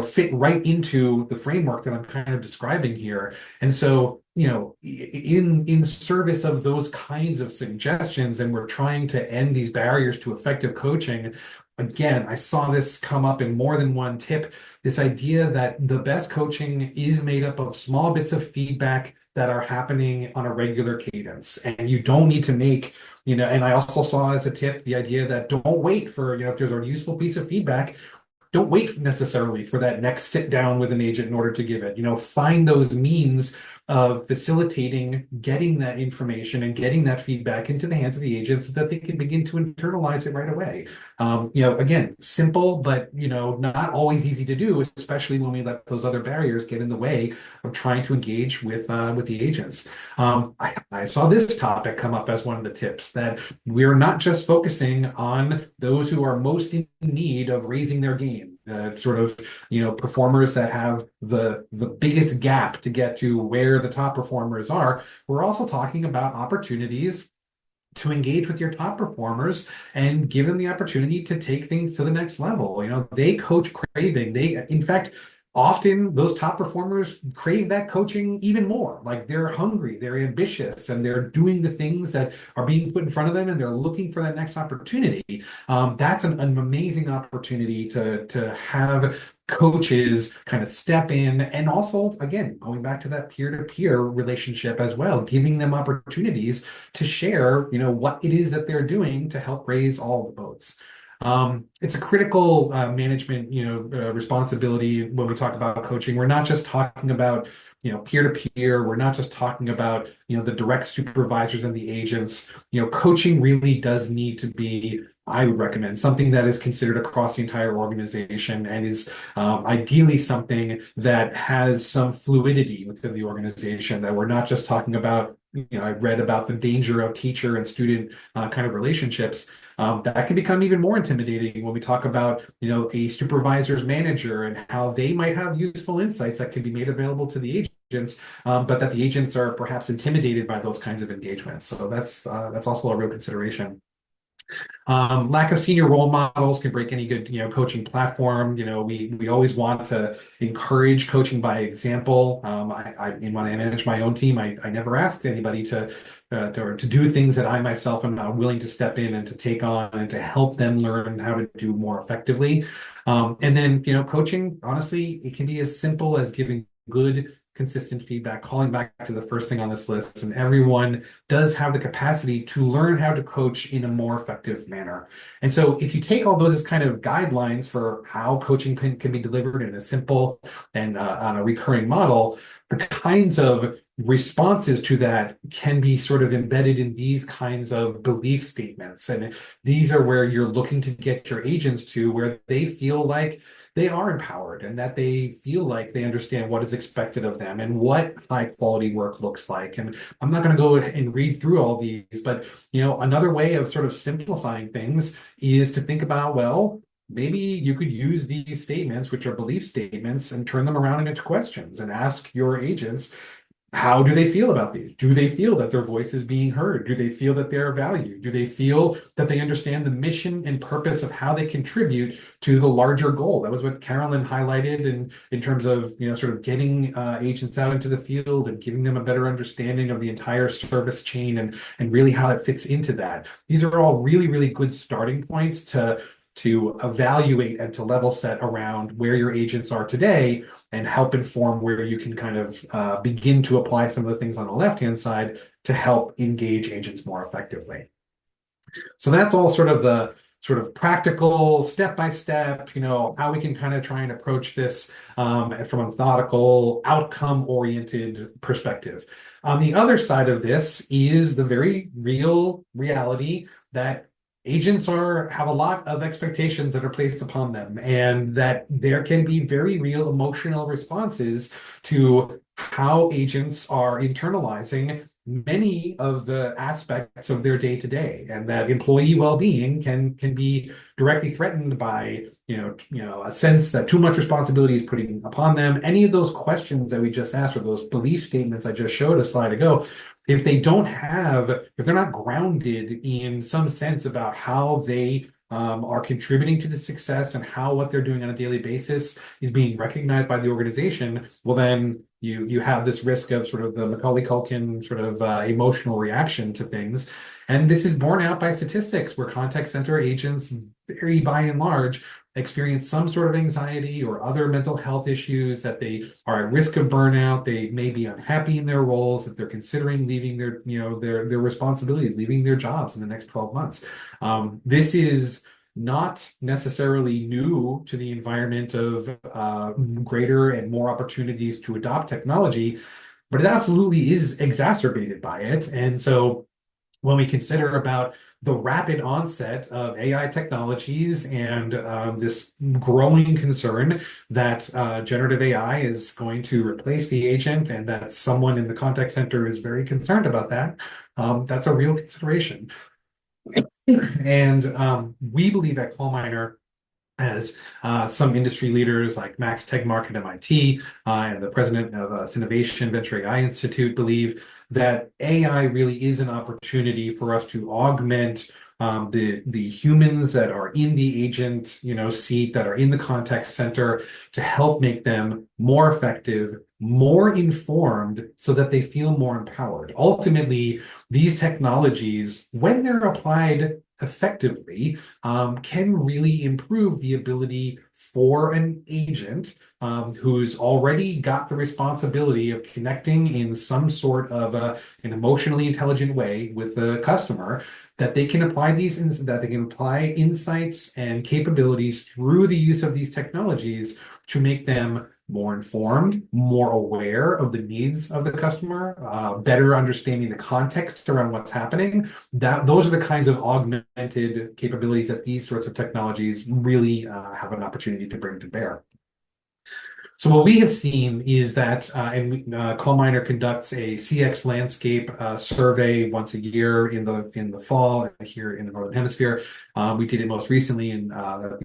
fit right into the framework that I'm kind of describing here. And so, in service of those kinds of suggestions, and we're trying to end these barriers to effective coaching, again, I saw this come up in more than one tip, this idea that the best coaching is made up of small bits of feedback that are happening on a regular cadence. And you don't need to make, and I also saw as a tip, the idea that don't wait for, if there's a useful piece of feedback, don't wait necessarily for that next sit down with an agent in order to give it. Find those means of facilitating getting that information and getting that feedback into the hands of the agents so that they can begin to internalize it right away. Again, simple, but not always easy to do, especially when we let those other barriers get in the way of trying to engage with the agents. I saw this topic come up as one of the tips, that we're not just focusing on those who are most in need of raising their game, sort of performers that have the biggest gap to get to where the top performers are. We're also talking about opportunities to engage with your top performers and give them the opportunity to take things to the next level. They coach craving. In fact, often those top performers crave that coaching even more. Like they're hungry, they're ambitious, and they're doing the things that are being put in front of them, and they're looking for that next opportunity. That's an amazing opportunity to have coaches kind of step in, and also, again, going back to that peer-to-peer relationship as well, giving them opportunities to share, what it is that they're doing to help raise all the boats. It's a critical management, responsibility when we talk about coaching. We're not just talking about, peer-to-peer. We're not just talking about, the direct supervisors and the agents. Coaching really does need to be, I would recommend, something that is considered across the entire organization, and is ideally something that has some fluidity within the organization, that we're not just talking about, I read about the danger of teacher and student kind of relationships. That can become even more intimidating when we talk about, a supervisor's manager and how they might have useful insights that can be made available to the agents, but that the agents are perhaps intimidated by those kinds of engagements. So that's also a real consideration. Lack of senior role models can break any good, coaching platform. We always want to encourage coaching by example. When I manage my own team, I never asked anybody to do things that I myself am not willing to step in and to take on and to help them learn how to do more effectively. And then, coaching, honestly, it can be as simple as giving good, consistent feedback, calling back to the first thing on this list, and everyone does have the capacity to learn how to coach in a more effective manner. And so if you take all those as kind of guidelines for how coaching can be delivered in a simple and on a recurring model, the kinds of responses to that can be sort of embedded in these kinds of belief statements. And these are where you're looking to get your agents to, where they feel like they are empowered and that they feel like they understand what is expected of them and what high quality work looks like. And I'm not going to go and read through all these, but another way of sort of simplifying things is to think about, well, maybe you could use these statements, which are belief statements, and turn them around into questions and ask your agents, how do they feel about these? Do they feel that their voice is being heard? Do they feel that they're valued? Do they feel that they understand the mission and purpose of how they contribute to the larger goal? That was what Carolyn highlighted in terms of, sort of getting agents out into the field and giving them a better understanding of the entire service chain and really how it fits into that. These are all really, really good starting points to evaluate and to level set around where your agents are today, and help inform where you can kind of begin to apply some of the things on the left-hand side to help engage agents more effectively. So that's all sort of the practical step-by-step, how we can kind of try and approach this from a methodical, outcome-oriented perspective. On the other side of this is the very real reality that agents have a lot of expectations that are placed upon them, and that there can be very real emotional responses to how agents are internalizing many of the aspects of their day-to-day, and that employee well-being can be directly threatened by a sense that too much responsibility is putting upon them. Any of those questions that we just asked, or those belief statements I just showed a slide ago, if they're not grounded in some sense about how they are contributing to the success and how what they're doing on a daily basis is being recognized by the organization, well, then you have this risk of sort of the Macaulay Culkin sort of emotional reaction to things. And this is borne out by statistics, where contact center agents, very by and large, experience some sort of anxiety or other mental health issues, that they are at risk of burnout, they may be unhappy in their roles, that they're considering leaving their responsibilities, leaving their jobs in the next 12 months. This is not necessarily new to the environment of greater and more opportunities to adopt technology, but it absolutely is exacerbated by it. And so when we consider about the rapid onset of AI technologies and this growing concern that generative AI is going to replace the agent, and that someone in the contact center is very concerned about that, that's a real consideration. And we believe at CallMiner, as some industry leaders like Max Tegmark at MIT and the president of Sinovation Venture AI Institute believe, that AI really is an opportunity for us to augment the humans that are in the agent, seat, that are in the contact center, to help make them more effective, more informed, so that they feel more empowered. Ultimately, these technologies, when they're applied effectively, can really improve the ability for an agent who's already got the responsibility of connecting in some sort of an emotionally intelligent way with the customer, that they can apply insights and capabilities through the use of these technologies to make them more informed, more aware of the needs of the customer, better understanding the context around what's happening. Those are the kinds of augmented capabilities that these sorts of technologies really have an opportunity to bring to bear. So what we have seen is that, CallMiner conducts a CX landscape survey once a year in the fall here in the Northern Hemisphere. We did it most recently in the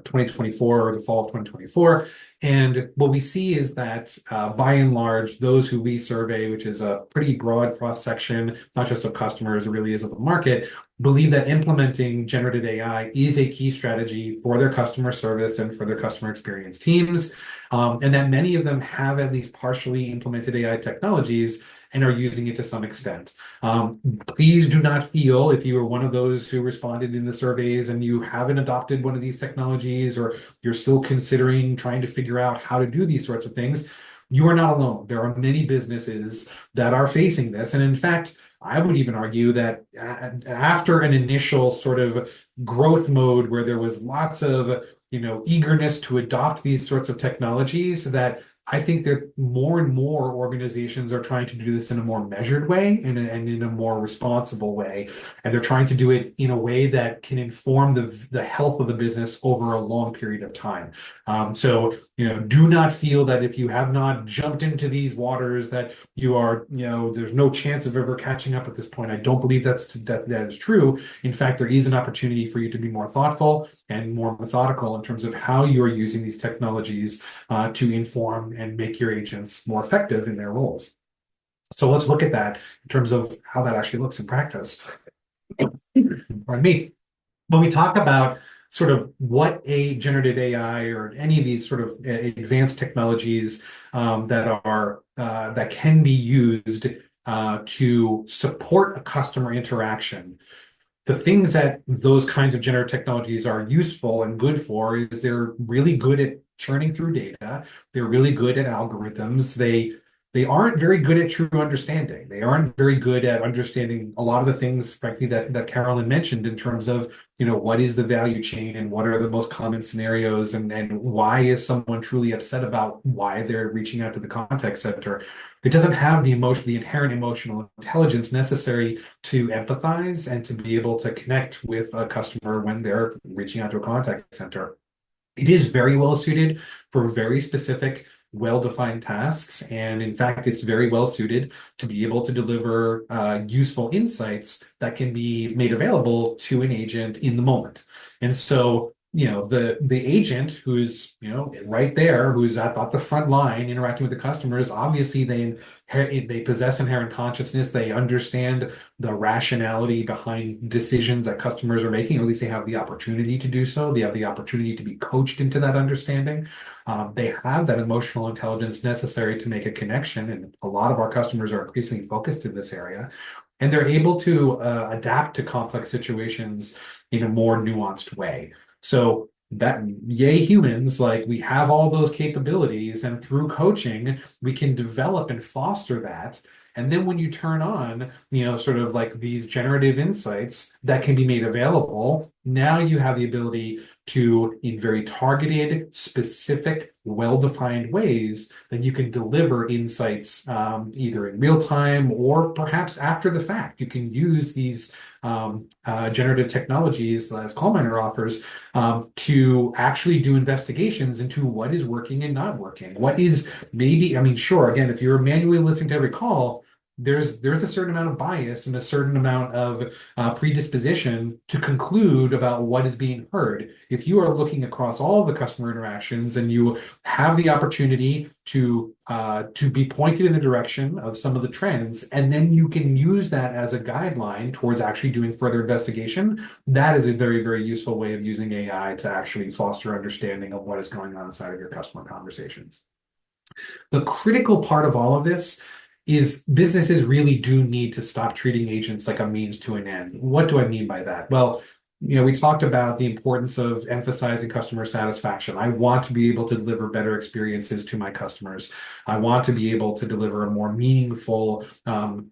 2024 or the fall of 2024. And what we see is that by and large, those who we survey, which is a pretty broad cross section, not just of customers, it really is of the market, believe that implementing generative AI is a key strategy for their customer service and for their customer experience teams, and that many of them have at least partially implemented AI technologies and are using it to some extent. Please do not feel, if you were one of those who responded in the surveys and you haven't adopted one of these technologies, or you're still considering trying to figure out how to do these sorts of things, you are not alone. There are many businesses that are facing this. And in fact, I would even argue that after an initial sort of growth mode where there was lots of eagerness to adopt these sorts of technologies, that I think that more and more organizations are trying to do this in a more measured way and in a more responsible way. And they're trying to do it in a way that can inform the health of the business over a long period of time. So, do not feel that if you have not jumped into these waters that you are, there's no chance of ever catching up at this point. I don't believe that is true. In fact, there is an opportunity for you to be more thoughtful and more methodical in terms of how you are using these technologies to inform and make your agents more effective in their roles. So let's look at that in terms of how that actually looks in practice. Pardon me. When we talk about sort of what a generative AI or any of these sort of advanced technologies that can be used to support a customer interaction, the things that those kinds of generative technologies are useful and good for is they're really good at churning through data. They're really good at algorithms. They aren't very good at true understanding. They aren't very good at understanding a lot of the things, frankly, that Carolyn mentioned in terms of, what is the value chain and what are the most common scenarios, and why is someone truly upset about why they're reaching out to the contact center. It doesn't have the inherent emotional intelligence necessary to empathize and to be able to connect with a customer when they're reaching out to a contact center. It is very well suited for very specific, well-defined tasks. And in fact, it's very well suited to be able to deliver useful insights that can be made available to an agent in the moment. And so, the agent who's, right there, who's at the front line interacting with the customers, obviously they possess inherent consciousness. They understand the rationality behind decisions that customers are making, or at least they have the opportunity to do so. They have the opportunity to be coached into that understanding. They have that emotional intelligence necessary to make a connection. And a lot of our customers are increasingly focused in this area. And they're able to adapt to complex situations in a more nuanced way. So that, yay humans, like we have all those capabilities, and through coaching, we can develop and foster that. And then when you turn on, sort of like these generative insights that can be made available, now you have the ability to, in very targeted, specific, well-defined ways, that you can deliver insights either in real time or perhaps after the fact. You can use these generative technologies, as CallMiner offers, to actually do investigations into what is working and not working. What is maybe, sure, again, if you're manually listening to every call, there's a certain amount of bias and a certain amount of predisposition to conclude about what is being heard. If you are looking across all the customer interactions and you have the opportunity to be pointed in the direction of some of the trends, and then you can use that as a guideline towards actually doing further investigation, that is a very, very useful way of using AI to actually foster understanding of what is going on inside of your customer conversations. The critical part of all of this is businesses really do need to stop treating agents like a means to an end. What do I mean by that? Well, we talked about the importance of emphasizing customer satisfaction. I want to be able to deliver better experiences to my customers. I want to be able to deliver a more meaningful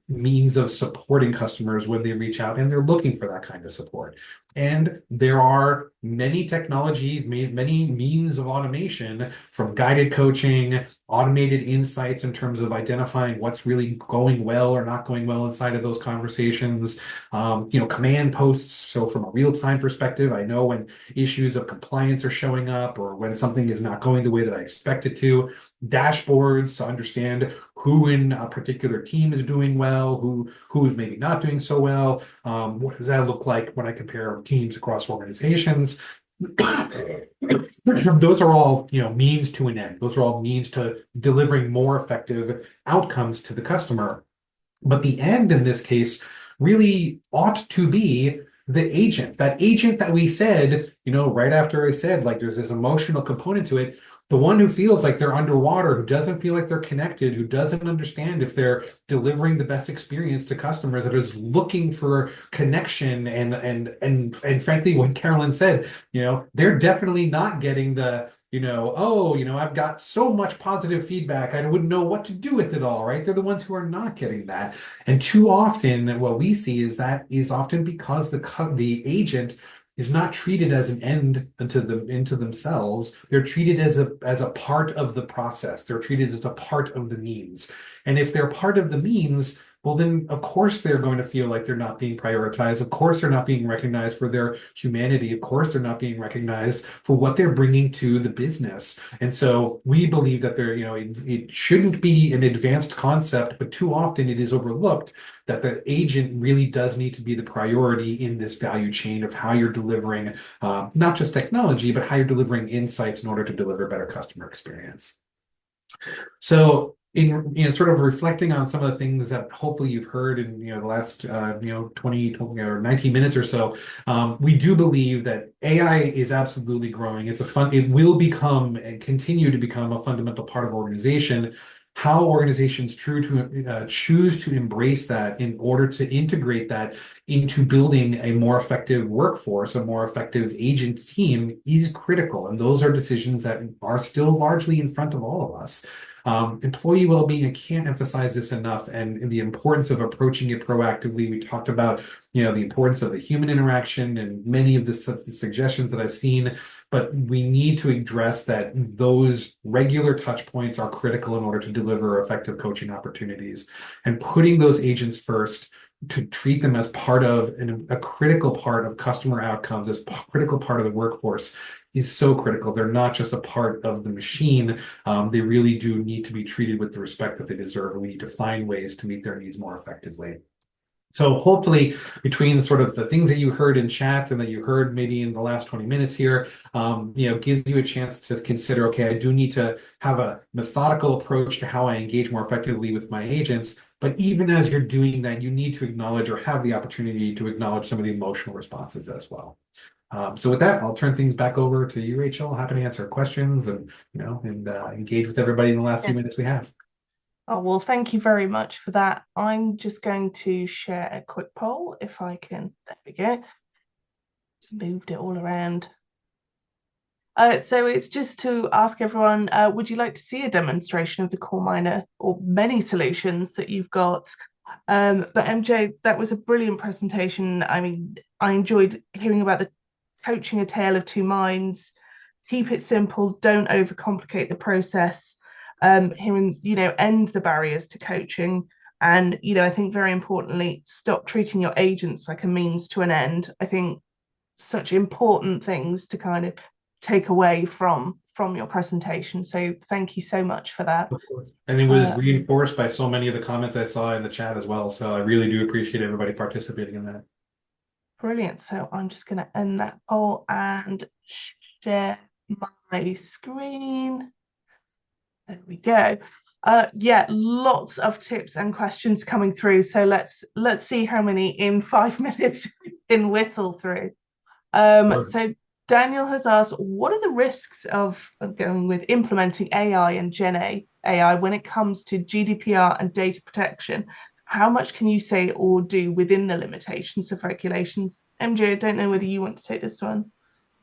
means of supporting customers when they reach out and they're looking for that kind of support. And there are many technologies, many means of automation, from guided coaching, automated insights in terms of identifying what's really going well or not going well inside of those conversations, command posts. So from a real-time perspective, I know when issues of compliance are showing up or when something is not going the way that I expect it to. Dashboards to understand who in a particular team is doing well, who is maybe not doing so well. What does that look like when I compare teams across organizations? Those are all, means to an end. Those are all means to delivering more effective outcomes to the customer. But the end in this case really ought to be the agent, that agent that we said, right after I said, like, there's this emotional component to it. The one who feels like they're underwater, who doesn't feel like they're connected, who doesn't understand if they're delivering the best experience to customers, that is looking for connection and frankly, what Carolyn said, they're definitely not getting the, I've got so much positive feedback, I wouldn't know what to do with it all, right? They're the ones who are not getting that. And too often, what we see is that is often because the agent is not treated as an end into themselves. They're treated as a part of the process. They're treated as a part of the means. And if they're part of the means, well, then of course they're going to feel like they're not being prioritized. Of course they're not being recognized for their humanity. Of course they're not being recognized for what they're bringing to the business. And so we believe that it shouldn't be an advanced concept, but too often it is overlooked that the agent really does need to be the priority in this value chain of how you're delivering not just technology, but how you're delivering insights in order to deliver better customer experience. So in sort of reflecting on some of the things that hopefully you've heard in the last 20 or 19 minutes or so, we do believe that AI is absolutely growing. It will become and continue to become a fundamental part of organization. How organizations choose to embrace that in order to integrate that into building a more effective workforce, a more effective agent team, is critical. And those are decisions that are still largely in front of all of us. Employee well-being, I can't emphasize this enough, and the importance of approaching it proactively. We talked about, the importance of the human interaction and many of the suggestions that I've seen, but we need to address that those regular touch points are critical in order to deliver effective coaching opportunities. And putting those agents first, to treat them as part of a critical part of customer outcomes, as a critical part of the workforce, is so critical. They're not just a part of the machine. They really do need to be treated with the respect that they deserve, and we need to find ways to meet their needs more effectively. So hopefully, between sort of the things that you heard in chat and that you heard maybe in the last 20 minutes here, gives you a chance to consider, okay, I do need to have a methodical approach to how I engage more effectively with my agents. But even as you're doing that, you need to acknowledge or have the opportunity to acknowledge some of the emotional responses as well. So with that, I'll turn things back over to you, Rachel. Happy to answer questions and engage with everybody in the last few minutes we have. Oh, well, thank you very much for that. I'm just going to share a quick poll if I can. There we go. Moved it all around. So it's just to ask everyone, would you like to see a demonstration of the CoreMiner or many solutions that you've got? But MJ, that was a brilliant presentation. I mean, I enjoyed hearing about the coaching a tale of two minds. Keep it simple, don't overcomplicate the process. Hearing, end the barriers to coaching. And, I think very importantly, stop treating your agents like a means to an end. I think such important things to kind of take away from your presentation. So thank you so much for that. Of course. And it was reinforced by so many of the comments I saw in the chat as well. So I really do appreciate everybody participating in that. Brilliant. So I'm just going to end that poll and share my screen. There we go. Yeah, lots of tips and questions coming through. So let's see how many in 5 minutes we can whistle through. So Daniel has asked, what are the risks of going with implementing AI and Gen AI when it comes to GDPR and data protection? How much can you say or do within the limitations of regulations? MJ, I don't know whether you want to take this one.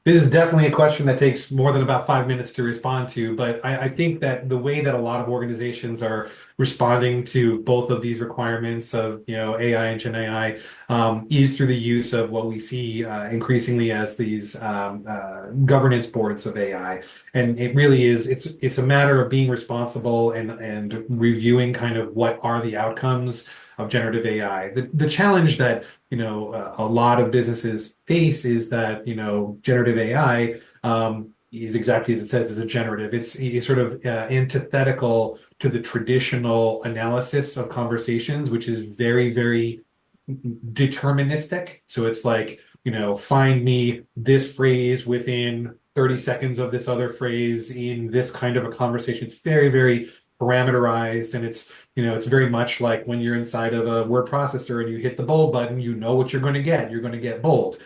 This is definitely a question that takes more than about 5 minutes to respond to, but I think that the way that a lot of organizations are responding to both of these requirements of AI and Gen AI is through the use of what we see increasingly as these governance boards of AI, and it really is it's a matter of being responsible and reviewing kind of what are the outcomes of generative AI. The challenge that a lot of businesses face is that generative AI is exactly as it says, is a generative. It's sort of antithetical to the traditional analysis of conversations, which is very, very deterministic. So it's like, find me this phrase within 30 seconds of this other phrase in this kind of a conversation. It's very, very parameterized, and it's very much like when you're inside of a word processor and you hit the bold button, you know what you're going to get. You're going to get bold.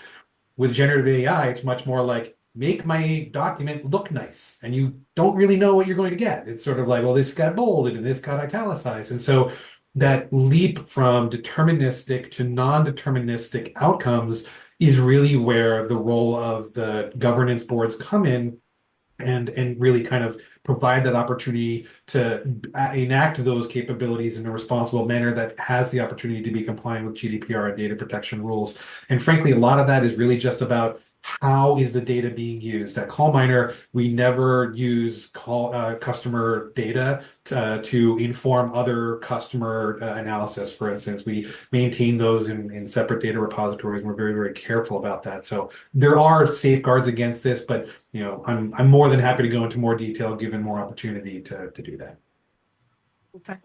With generative AI, it's much more like, make my document look nice, and you don't really know what you're going to get. It's sort of like, well, this got bolded and this got italicized. And so that leap from deterministic to non-deterministic outcomes is really where the role of the governance boards come in, and really kind of provide that opportunity to enact those capabilities in a responsible manner that has the opportunity to be compliant with GDPR and data protection rules. And frankly, a lot of that is really just about how is the data being used. At CallMiner, we never use customer data to inform other customer analysis. For instance, we maintain those in separate data repositories, and we're very, very careful about that. So there are safeguards against this, but I'm more than happy to go into more detail given more opportunity to do that. Okay.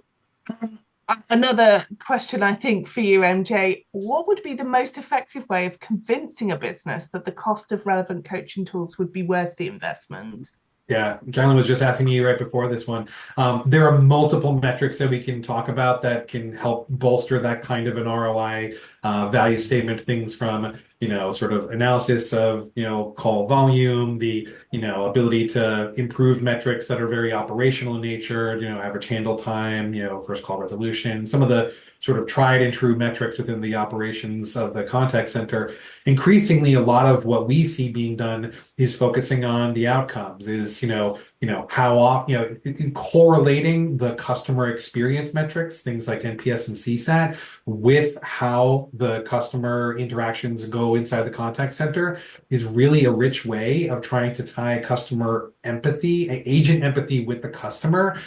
Another question, I think, for you, MJ, what would be the most effective way of convincing a business that the cost of relevant coaching tools would be worth the investment? Yeah, Carolyn was just asking me right before this one. There are multiple metrics that we can talk about that can help bolster that kind of an ROI value statement. Things from sort of analysis of call volume, the ability to improve metrics that are very operational in nature, average handle time, first call resolution, some of the sort of tried and true metrics within the operations of the contact center. Increasingly, a lot of what we see being done is focusing on the outcomes, is how often, correlating the customer experience metrics, things like NPS and CSAT, with how the customer interactions go inside the contact center is really a rich way of trying to tie customer empathy, agent empathy with the customer,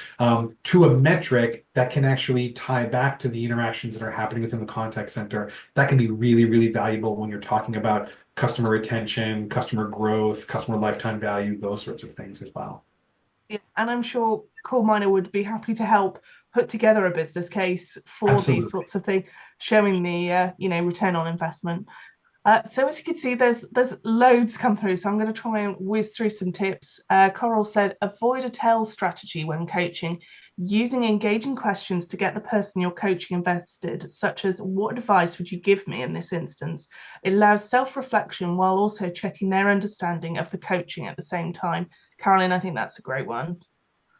to a metric that can actually tie back to the interactions that are happening within the contact center. That can be really, really valuable when you're talking about customer retention, customer growth, customer lifetime value, those sorts of things as well. Yeah, and I'm sure CallMiner would be happy to help put together a business case for Absolutely. These sorts of things, showing the return on investment. So as you can see, there's loads come through. So I'm going to try and whiz through some tips. Coral said, avoid a tell strategy when coaching, using engaging questions to get the person you're coaching invested, such as, what advice would you give me in this instance? It allows self-reflection while also checking their understanding of the coaching at the same time. Carolyn, I think that's a great one.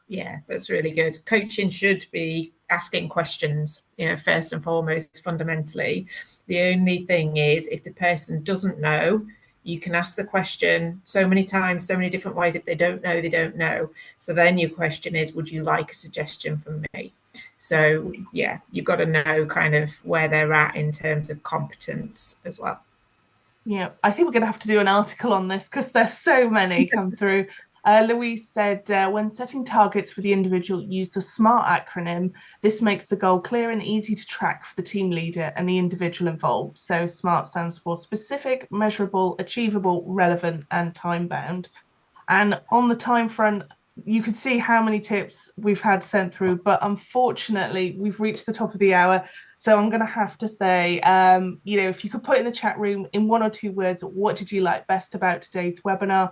Yeah, that's really good. Coaching should be asking questions, first and foremost, fundamentally. The only thing is, if the person doesn't know, you can ask the question so many times, so many different ways. If they don't know, they don't know. So then your question is, would you like a suggestion from me? So yeah, you've got to know kind of where they're at in terms of competence as well. Yeah, I think we're going to have to do an article on this because there's so many come through. Louise said, when setting targets for the individual, use the SMART acronym. This makes the goal clear and easy to track for the team leader and the individual involved. So SMART stands for specific, measurable, achievable, relevant, and time bound. And on the time front, you could see how many tips we've had sent through, but unfortunately, we've reached the top of the hour. So I'm going to have to say, if you could put in the chat room in 1 or 2 words, what did you like best about today's webinar?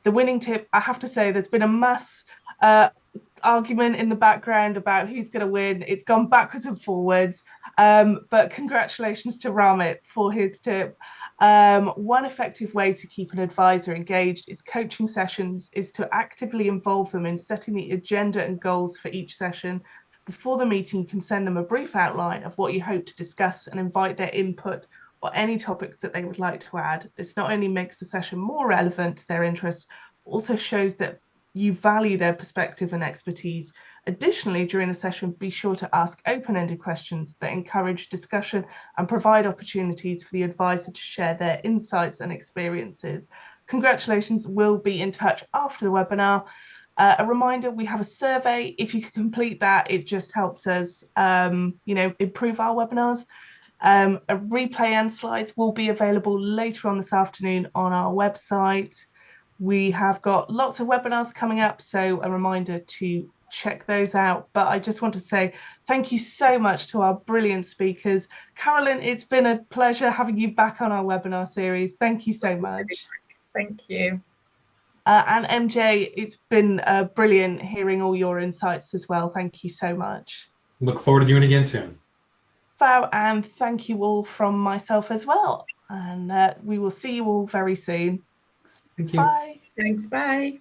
The winning tip, I have to say, there's been a mass argument in the background about who's going to win. It's gone backwards and forwards, but congratulations to Ramit for his tip. One effective way to keep an advisor engaged is coaching sessions, is to actively involve them in setting the agenda and goals for each session. Before the meeting, you can send them a brief outline of what you hope to discuss and invite their input or any topics that they would like to add. This not only makes the session more relevant to their interests, but also shows that you value their perspective and expertise. Additionally, during the session, be sure to ask open-ended questions that encourage discussion and provide opportunities for the advisor to share their insights and experiences. Congratulations, we'll be in touch after the webinar. A reminder, we have a survey. If you could complete that, it just helps us, improve our webinars. A replay and slides will be available later on this afternoon on our website. We have got lots of webinars coming up, so a reminder to check those out. But I just want to say thank you so much to our brilliant speakers. Carolyn, it's been a pleasure having you back on our webinar series. Thank you so much. Thank you. And MJ, it's been brilliant hearing all your insights as well. Thank you so much. Look forward to doing it again soon. And thank you all from myself as well. And we will see you all very soon. Thank you. Bye. Thanks. Bye.